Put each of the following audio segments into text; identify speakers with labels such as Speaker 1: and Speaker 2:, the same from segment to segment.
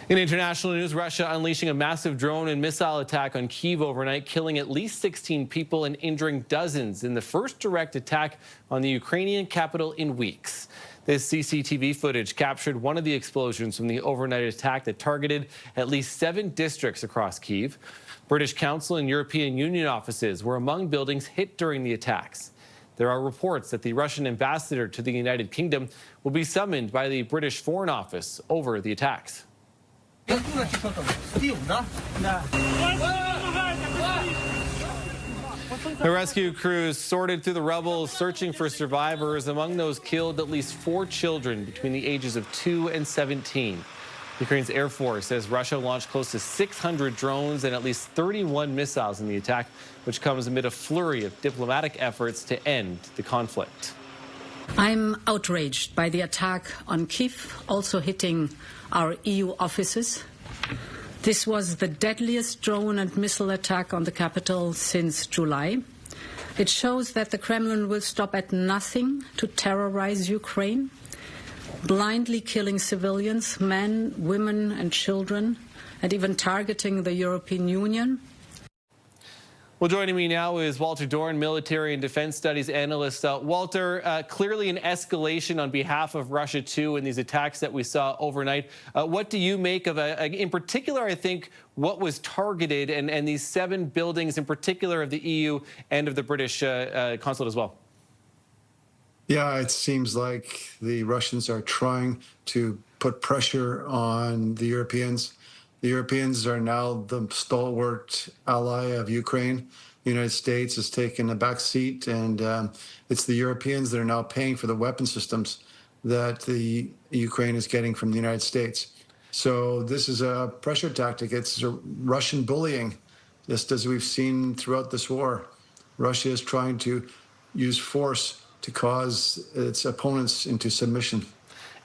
Speaker 1: In international news, Russia unleashing a massive drone and missile attack on Kyiv overnight, killing at least 16 people and injuring dozens in the first direct attack on the Ukrainian capital in weeks. This CCTV footage captured one of the explosions from the overnight attack that targeted at least 7 districts across Kyiv. British Council and European Union offices were among buildings hit during the attacks. There are reports that the Russian ambassador to the United Kingdom will be summoned by the British Foreign Office over the attacks. The rescue crews sorted through the rubble, searching for survivors. Among those killed, at least 4 children between the ages of 2 and 17. Ukraine's Air Force says Russia launched close to 600 drones and at least 31 missiles in the attack, which comes amid a flurry of diplomatic efforts to end the conflict.
Speaker 2: I'm outraged by the attack on Kyiv, also hitting our EU offices. This was the deadliest drone and missile attack on the capital since July. It shows that the Kremlin will stop at nothing to terrorize Ukraine, blindly killing civilians, men, women and children, and even targeting the European Union.
Speaker 1: Well, joining me now is Walter Dorn, military and defense studies analyst. Walter, clearly an escalation on behalf of Russia, too, in these attacks that we saw overnight. What do you make of, in particular, I think, what was targeted and these 7 buildings in particular of the EU and of the British consulate as well?
Speaker 3: Yeah, it seems like the Russians are trying to put pressure on the Europeans. The Europeans are now the stalwart ally of Ukraine. The United States has taken a back seat, and it's the Europeans that are now paying for the weapon systems that the Ukraine is getting from the United States. So this is a pressure tactic. It's a Russian bullying, just as we've seen throughout this war. Russia is trying to use force to cause its opponents into submission.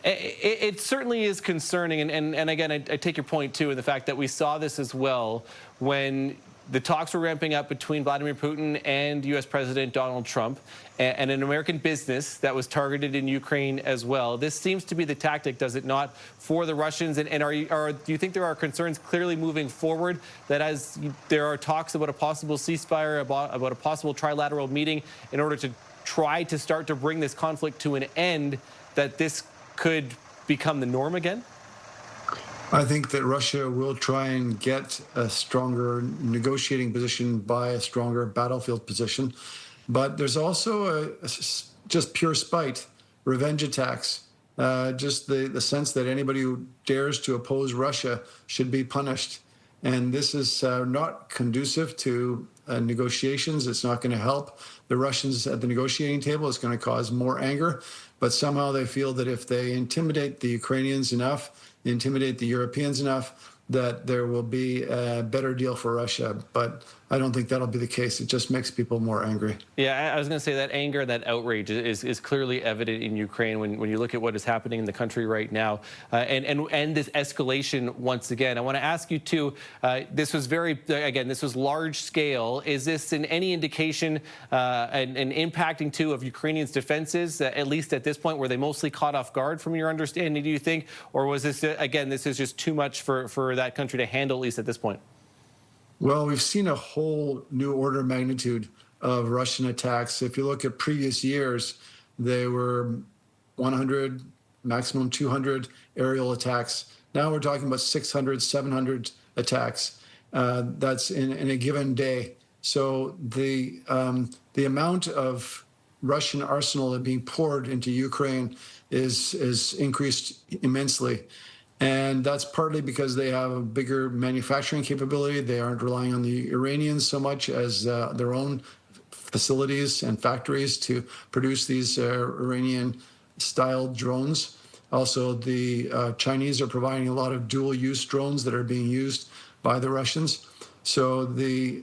Speaker 1: It certainly is concerning, and again, I take your point, too, in the fact that we saw this as well when the talks were ramping up between Vladimir Putin and U.S. President Donald Trump and an American business that was targeted in Ukraine as well. This seems to be the tactic, does it not, for the Russians? And do you think there are concerns clearly moving forward that as there are talks about a possible ceasefire, about a possible trilateral meeting in order to try to start to bring this conflict to an end, that this could become the norm again?
Speaker 3: I think that Russia will try and get a stronger negotiating position by a stronger battlefield position. But there's also just pure spite, revenge attacks, just the sense that anybody who dares to oppose Russia should be punished. And this is not conducive to negotiations. It's not going to help the Russians at the negotiating table. It's going to cause more anger. But somehow they feel that if they intimidate the Ukrainians enough, intimidate the Europeans enough, that there will be a better deal for Russia. But I don't think that'll be the case. It just makes people more angry.
Speaker 1: Yeah, I was going to say that anger, that outrage is clearly evident in Ukraine when you look at what is happening in the country right now. And this escalation once again. I want to ask you, too, this was this was large scale. Is this in any indication an impacting, too, of Ukrainians' defenses, at least at this point? Were they mostly caught off guard from your understanding, do you think? Or was this, again, this is just too much for that country to handle, at least at this point?
Speaker 3: Well, we've seen a whole new order of magnitude of Russian attacks. If you look at previous years, they were 100, maximum 200 aerial attacks. Now we're talking about 600, 700 attacks. That's in a given day. So the amount of Russian arsenal being poured into Ukraine is increased immensely. And that's partly because they have a bigger manufacturing capability. They aren't relying on the Iranians so much as their own facilities and factories to produce these Iranian-style drones. Also, the Chinese are providing a lot of dual-use drones that are being used by the Russians. So the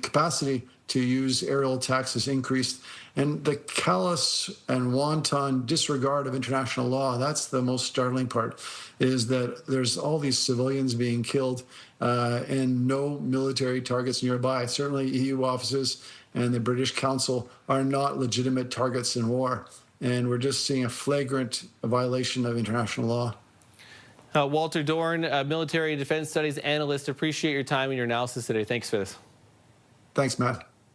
Speaker 3: capacity to use aerial attacks has increased. And the callous and wanton disregard of international law, that's the most startling part, is that there's all these civilians being killed and no military targets nearby. Certainly EU offices and the British Council are not legitimate targets in war. And we're just seeing a flagrant violation of international law.
Speaker 1: Walter Dorn, military and defense studies analyst. Appreciate your time and your analysis today. Thanks for this.
Speaker 3: Thanks, Matt.